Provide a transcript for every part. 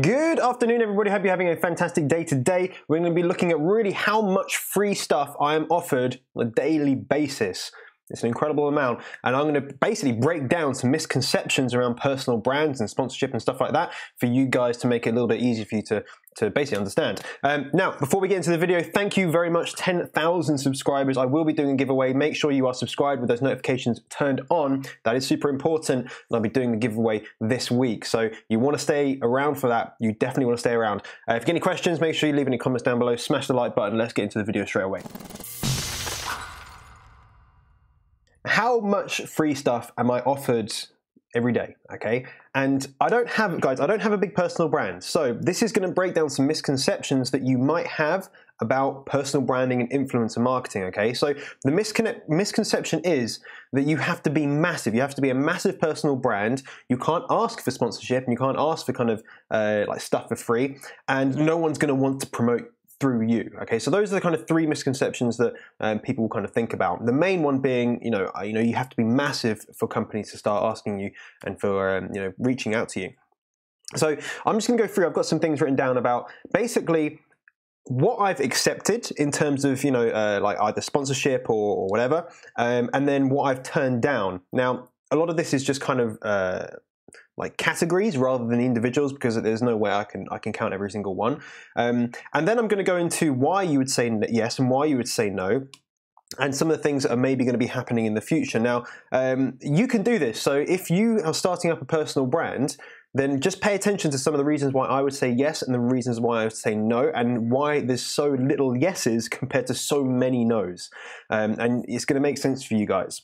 Good afternoon, everybody. Hope you're having a fantastic day today. We're going to be looking at really how much free stuff I am offered on a daily basis. It's an incredible amount, and I'm going to basically break down some misconceptions around personal brands and sponsorship and stuff like that for you guys to make it a little bit easier for you to basically understand. Now, before we get into the video, thank you very much. 10,000 subscribers. I will be doing a giveaway. Make sure you are subscribed with those notifications turned on. That is super important, and I'll be doing the giveaway this week. So you want to stay around for that. You definitely want to stay around. If you get any questions, make sure you leave any comments down below. Smash the like button. Let's get into the video straight away. How much free stuff am I offered every day? Okay, and I don't have a big personal brand, so this is going to break down some misconceptions that you might have about personal branding and influencer marketing. Okay, so the misconception is that you have to be massive. You have to be a massive personal brand. You can't ask for sponsorship, and you can't ask for kind of like stuff for free, and no one's going to want to promote through you. Okay, so those are the kind of three misconceptions that people kind of think about. The main one being, you have to be massive for companies to start asking you and for reaching out to you. So I'm just going to go through. I've got some things written down about basically what I've accepted in terms of like either sponsorship or whatever, and then what I've turned down. Now, a lot of this is just kind of like categories rather than individuals, because there's no way I can count every single one. And then I'm going to go into why you would say yes and why you would say no, and some of the things that are maybe going to be happening in the future. Now, you can do this. So if you are starting up a personal brand, then just pay attention to some of the reasons why I would say yes and the reasons why I would say no, and why there's so little yeses compared to so many nos. And it's going to make sense for you guys.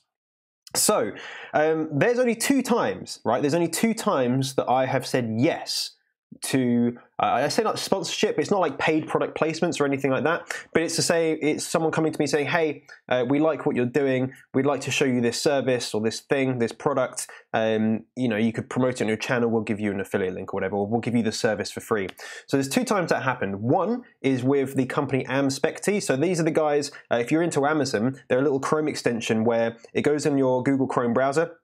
So there's only two times, right? There's only two times that I have said yes to, I say like sponsorship. It's not like paid product placements or anything like that, but it's to say it's someone coming to me saying, hey, we like what you're doing. We'd like to show you this service or this thing, this product. You could promote it on your channel. We'll give you an affiliate link or whatever, or we'll give you the service for free. So there's two times that happened. One is with the company Amspecty. So these are the guys, if you're into Amazon, they're a little Chrome extension where it goes in your Google Chrome browser.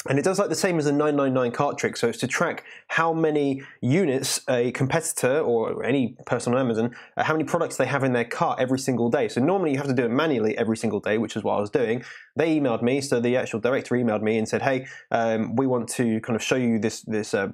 And it does like the same as a 999 cart trick. So it's to track how many units a competitor or any person on Amazon, how many products they have in their cart every single day. So normally you have to do it manually every single day, which is what I was doing. They emailed me, so the actual director emailed me and said, hey, we want to kind of show you this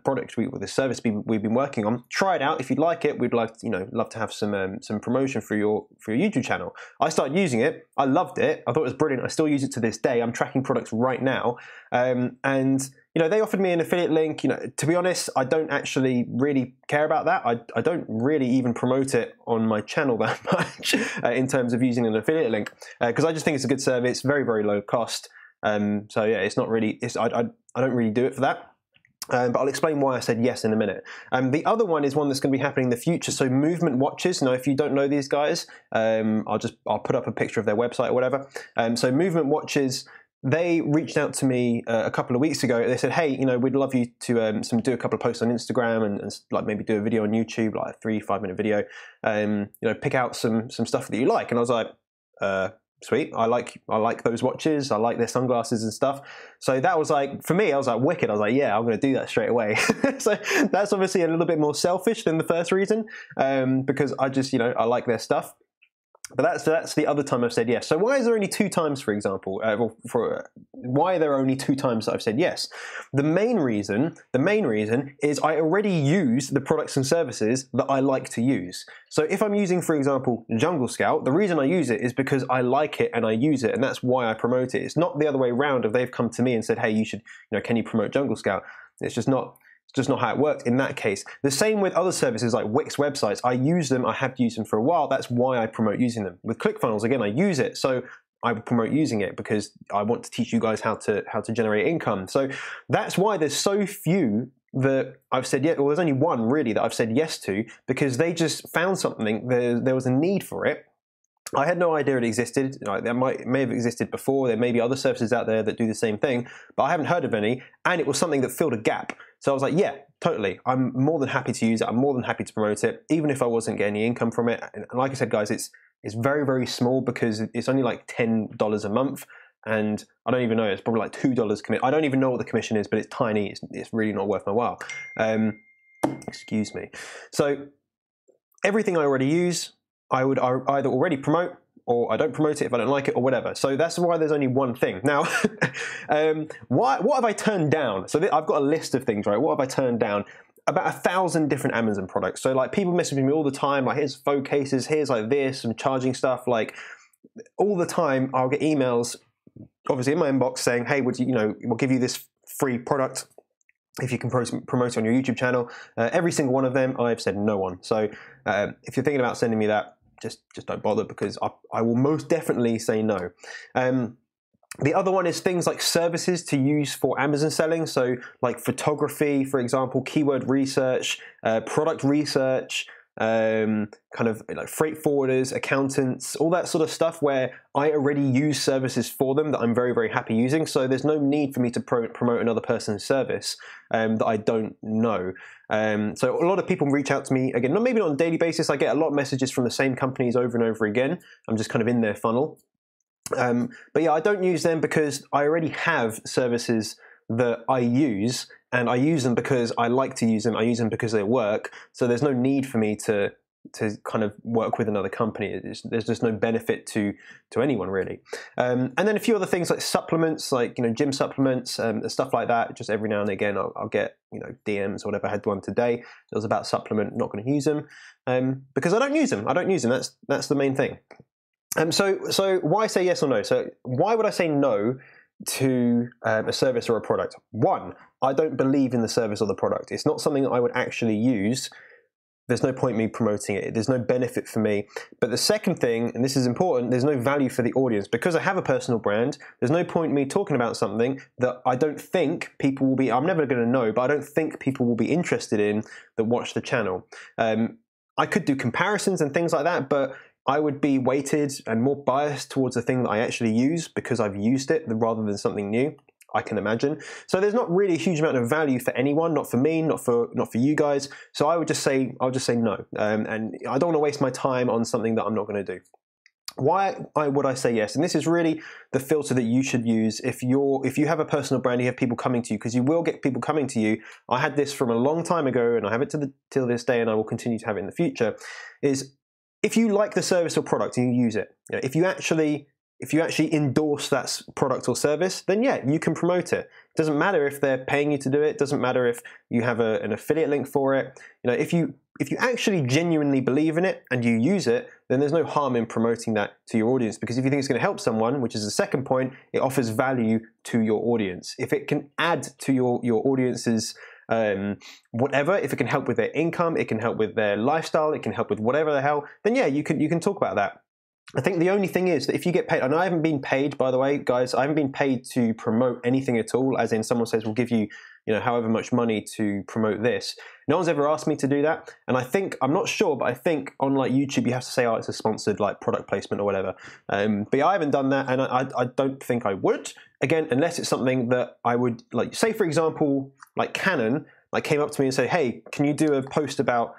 product, this service we've been working on. Try it out. If you'd like it, we'd like love to have some promotion for your YouTube channel. I started using it. I loved it. I thought it was brilliant. I still use it to this day. I'm tracking products right now. And they offered me an affiliate link. To be honest, I don't actually really care about that. I don't really even promote it on my channel that much in terms of using an affiliate link, because I just think it's a good service, very, very low cost. So yeah, it's not really. I don't really do it for that. But I'll explain why I said yes in a minute. The other one is one that's going to be happening in the future. So Movement Watches. Now, if you don't know these guys, I'll put up a picture of their website or whatever. So Movement Watches, they reached out to me a couple of weeks ago. They said, hey, we'd love you to do a couple of posts on Instagram and like maybe do a video on YouTube, like a 3-5 minute video. Pick out some stuff that you like. And I was like, sweet. I like those watches. I like their sunglasses and stuff. So that was like, for me, I was like wicked. I was like, yeah, I'm going to do that straight away. So that's obviously a little bit more selfish than the first reason, because I just, I like their stuff. But that's the other time I've said yes. So why is there only two times, for example, why are there only two times that I've said yes? The main reason is I already use the products and services that I like to use. So if I'm using, for example, Jungle Scout, the reason I use it is because I like it and I use it, and that's why I promote it. It's not the other way around if they've come to me and said, hey, you should, can you promote Jungle Scout? It's just not how it works in that case. The same with other services like Wix websites. I use them. I have used them for a while. That's why I promote using them. With ClickFunnels, again, I use it, so I would promote using it because I want to teach you guys how to generate income. So that's why there's so few that I've said yes. Well, there's only one really that I've said yes to, because they just found something. There was a need for it. I had no idea it existed. There may have existed before. There may be other services out there that do the same thing, but I haven't heard of any, and it was something that filled a gap. So I was like, yeah, totally. I'm more than happy to use it. I'm more than happy to promote it, even if I wasn't getting any income from it. And like I said, guys, it's very, very small, because it's only like $10 a month, and I don't even know. It's probably like $2 commit. I don't even know what the commission is, but it's tiny. It's really not worth my while. Excuse me. So everything I already use, I would either already promote, or I don't promote it if I don't like it, or whatever. So that's why there's only one thing. Now, what have I turned down? So I've got a list of things, right? What have I turned down? About 1,000 different Amazon products. So like people message me all the time, like here's phone cases, here's like this, and charging stuff. Like all the time I'll get emails, obviously in my inbox saying, hey, would you know, we'll give you this free product if you can promote it on your YouTube channel. Every single one of them I've said no on. So if you're thinking about sending me that, just don't bother, because I will most definitely say no. The other one is things like services to use for Amazon selling. So like photography, for example, keyword research, product research, kind of like freight forwarders, accountants, all that sort of stuff where I already use services for them that I'm very, very happy using. So there's no need for me to promote another person's service that I don't know. So a lot of people reach out to me, again, maybe not on a daily basis. I get a lot of messages from the same companies over and over again. I'm just kind of in their funnel. But yeah, I don't use them because I already have services that I use, and I use them because I like to use them. I use them because they work. So there's no need for me to kind of work with another company. There's just no benefit to anyone really. And then a few other things like supplements, like, you know, gym supplements, stuff like that. Just every now and again, I'll get, you know, DMs or whatever. I had one today. It was about supplement. Not going to use them because I don't use them. I don't use them. That's the main thing. So why say yes or no? So why would I say no to a service or a product? One, I don't believe in the service or the product. It's not something that I would actually use. There's no point me promoting it. There's no benefit for me. But the second thing, and this is important, there's no value for the audience. Because I have a personal brand, there's no point me talking about something that I don't think people will be, I'm never going to know, but I don't think people will be interested in that watch the channel. I could do comparisons and things like that, but I would be weighted and more biased towards the thing that I actually use because I've used it rather than something new, I can imagine. So there's not really a huge amount of value for anyone, not for me, not for you guys. So I'll just say no. And I don't want to waste my time on something that I'm not going to do. Why would I say yes? And this is really the filter that you should use if you have a personal brand, you have people coming to you, because you will get people coming to you. I had this from a long time ago, and I have it till this day, and I will continue to have it in the future, is if you like the service or product and you use it, you know, if you actually endorse that product or service, then yeah, you can promote it. It doesn't matter if they're paying you to do it. It doesn't matter if you have an affiliate link for it. You know, if you actually genuinely believe in it and you use it, then there's no harm in promoting that to your audience, because if you think it's going to help someone, which is the second point, it offers value to your audience. If it can add to your audience's whatever, if it can help with their income, it can help with their lifestyle, it can help with whatever the hell, then yeah, you can talk about that. I think the only thing is that if you get paid, and I haven't been paid, by the way, guys, I haven't been paid to promote anything at all, as in someone says, we'll give you, you know, however much money to promote this. No one's ever asked me to do that. And I think, I'm not sure, but I think on like YouTube, you have to say, oh, it's a sponsored like product placement or whatever. But yeah, I haven't done that, and I don't think I would. Again, unless it's something that I would, like, say for example, like Canon, like came up to me and said, hey, can you do a post about,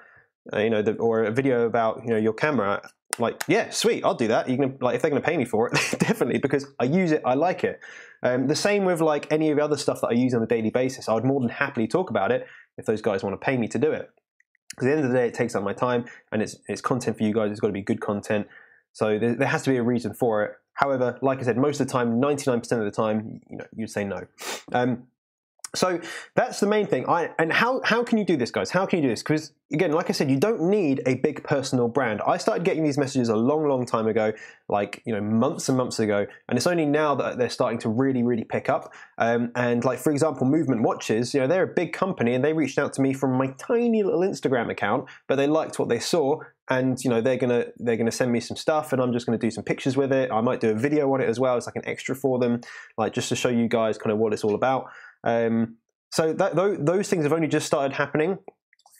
you know, or a video about, you know, your camera? Like, yeah, sweet, I'll do that. You can, like, if they're going to pay me for it, definitely, because I use it, I like it. The same with like any of the other stuff that I use on a daily basis. I would more than happily talk about it if those guys want to pay me to do it. Because at the end of the day, it takes up my time, and it's content for you guys. It's got to be good content. So there has to be a reason for it. However, like I said, most of the time, 99% of the time, you know, you'd say no. So that's the main thing. And how can you do this, guys? How can you do this? Because again, like I said, you don't need a big personal brand. I started getting these messages a long, long time ago, like, you know, months and months ago, and it's only now that they're starting to really, really pick up. And like, for example, Movement Watches, you know, they're a big company, and they reached out to me from my tiny little Instagram account, but they liked what they saw, and you know, they're gonna send me some stuff, and I'm just gonna do some pictures with it. I might do a video on it as well. It's like an extra for them, like just to show you guys kind of what it's all about. So those things have only just started happening,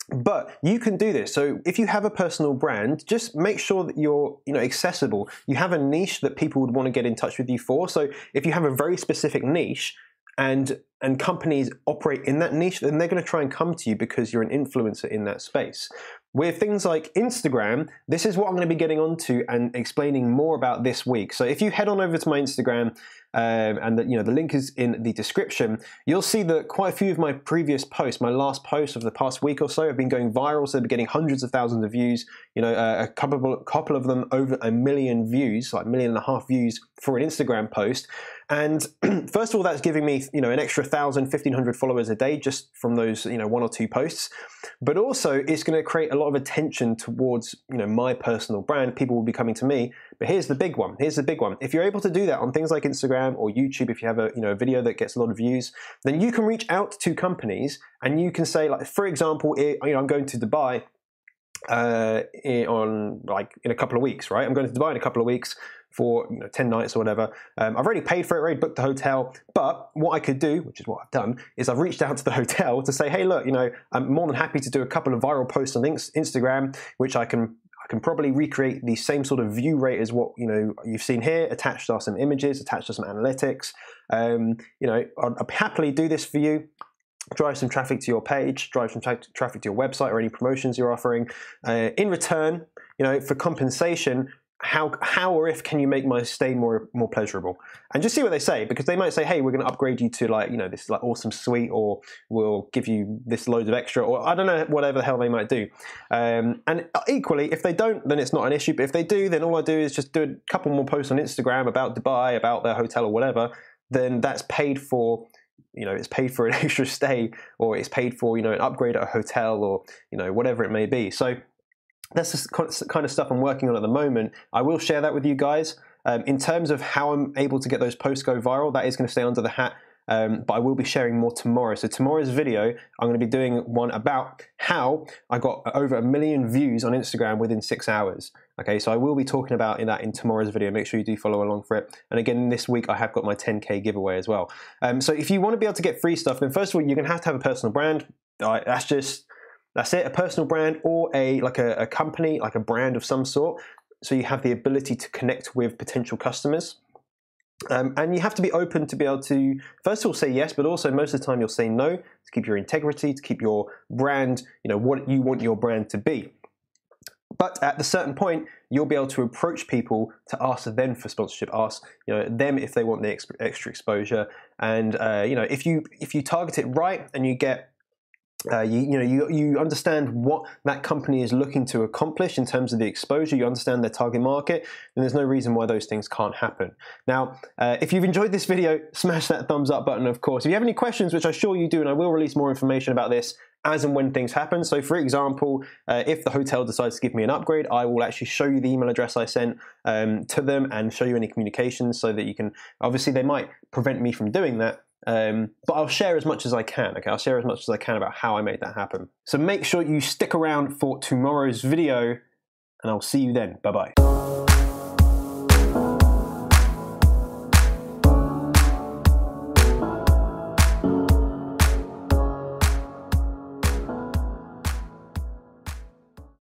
but you can do this. So if you have a personal brand, just make sure that you're, you know, accessible. You have a niche that people would want to get in touch with you for. So if you have a very specific niche, and companies operate in that niche, then they're going to try and come to you because you're an influencer in that space. With things like Instagram, this is what I'm going to be getting onto and explaining more about this week. So if you head on over to my Instagram, and that, the link is in the description, you'll see that quite a few of my previous posts, my last posts of the past week or so, have been going viral. So they've been getting hundreds of thousands of views. A couple of them over 1 million views, like 1.5 million views for an Instagram post. And first of all, that's giving me, an extra 1,000, 1,500 followers a day just from those, 1 or 2 posts. But also, it's going to create a lot of attention towards, my personal brand. People will be coming to me. But here's the big one. Here's the big one. If you're able to do that on things like Instagram or YouTube, if you have a video that gets a lot of views, then you can reach out to companies and you can say, like, for example, I'm going to Dubai in a couple of weeks, right? I'm going to Dubai in a couple of weeks for 10 nights or whatever. I've already paid for it, already booked the hotel. But what I could do, which is what I've done, is I've reached out to the hotel to say, hey, look, I'm more than happy to do a couple of viral posts on Instagram, which I can probably recreate the same sort of view rate as what you've seen here. Attached are some images, attached are some analytics. I'll happily do this for you. Drive some traffic to your page, drive some traffic to your website or any promotions you're offering. In return, for compensation, how or if can you make my stay more pleasurable? And just see what they say, because they might say, hey, we're going to upgrade you to this awesome suite, or we'll give you this loads of extra, or I don't know, whatever the hell they might do. And equally, if they don't, then it's not an issue. But if they do, then all I do is just do a couple more posts on Instagram about Dubai, about their hotel or whatever. Then that's paid for. It's paid for an extra stay, or it's paid for, an upgrade at a hotel, or, whatever it may be. So that's the kind of stuff I'm working on at the moment. I will share that with you guys. In terms of how I'm able to get those posts go viral, that is going to stay under the hat. But I will be sharing more tomorrow. So tomorrow's video, I'm going to be doing one about how I got over 1 million views on Instagram within 6 hours. Okay, so I will be talking about that in tomorrow's video. Make sure you do follow along for it. And again, this week I have got my 10K giveaway as well. So if you want to be able to get free stuff, then first of all, you're going to have a personal brand. That's it, a personal brand, or a company, like a brand of some sort. So you have the ability to connect with potential customers. And you have to be open to be able to, first of all, say yes, but also most of the time you'll say no, to keep your integrity, to keep your brand, what you want your brand to be. But at a certain point, you'll be able to approach people to ask them for sponsorship, ask them if they want the extra exposure. And if you target it right and you get you understand what that company is looking to accomplish in terms of the exposure, you understand their target market, then there's no reason why those things can't happen. Now, if you've enjoyed this video, smash that thumbs up button, of course. If you have any questions, which I'm sure you do, and I will release more information about this as and when things happen. So for example, if the hotel decides to give me an upgrade, I will actually show you the email address I sent to them and show you any communications so that you can, obviously they might prevent me from doing that, but I'll share as much as I can, okay? I'll share as much as I can about how I made that happen. So make sure you stick around for tomorrow's video, and I'll see you then. Bye-bye.